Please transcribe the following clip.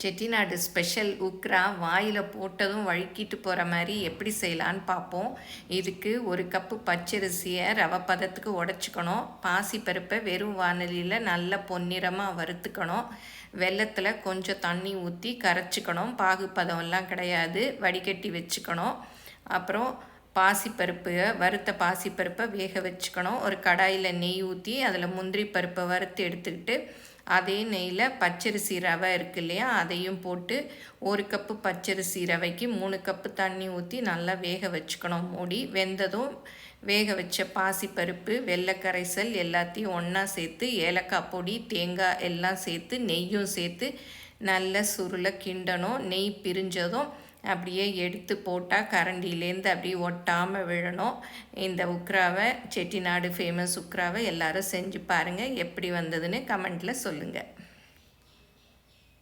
Chettinad special Ugra வாயில் போட்டதும் வழுக்கிட்டு போகிற மாதிரி எப்படி செய்யலான்னு பார்ப்போம். இதுக்கு 1 கப்பு பச்சரிசியை ரவை பதத்துக்கு உடச்சிக்கணும். பாசிப்பருப்பை வெறும் வானலியில் நல்ல பொன்னிறமாக வறுத்துக்கணும். வெல்லத்தில் கொஞ்சம் தண்ணி ஊற்றி கரைச்சிக்கணும். பாகுப்பதம்லாம் கிடையாது, வடிகட்டி வச்சுக்கணும். அப்புறம் வறுத்த பாசிப்பருப்பை வேக வச்சுக்கணும். ஒரு கடாயில் நெய் ஊற்றி அதில் முந்திரி பருப்பை வறுத்து எடுத்துக்கிட்டு அதே நெய்யில் பச்சரிசி ரவை இருக்குது இல்லையா, அதையும் போட்டு 1 கப்பு பச்சரிசி ரவைக்கு 3 கப்பு தண்ணி ஊற்றி நல்லா வேக வச்சுக்கணும். மூடி வெந்ததும் வேக வச்ச பாசிப்பருப்பு, வெள்ளை கரைசல் எல்லாத்தையும் ஒன்றா சேர்த்து ஏலக்காய் பொடி, தேங்காய் எல்லாம் சேர்த்து நெய்யும் சேர்த்து நல்ல சுருளை கிண்டணும். நெய் பிரிஞ்சதும் அப்படியே எடுத்து போட்டால் கரண்டிலேருந்து அப்படியே ஒட்டாமல் விழணும். இந்த உக்ராவை, செட்டிநாடு ஃபேமஸ் உக்ராவை எல்லோரும் செஞ்சு பாருங்கள். எப்படி வந்ததுன்னு கமெண்ட்டில் சொல்லுங்கள்.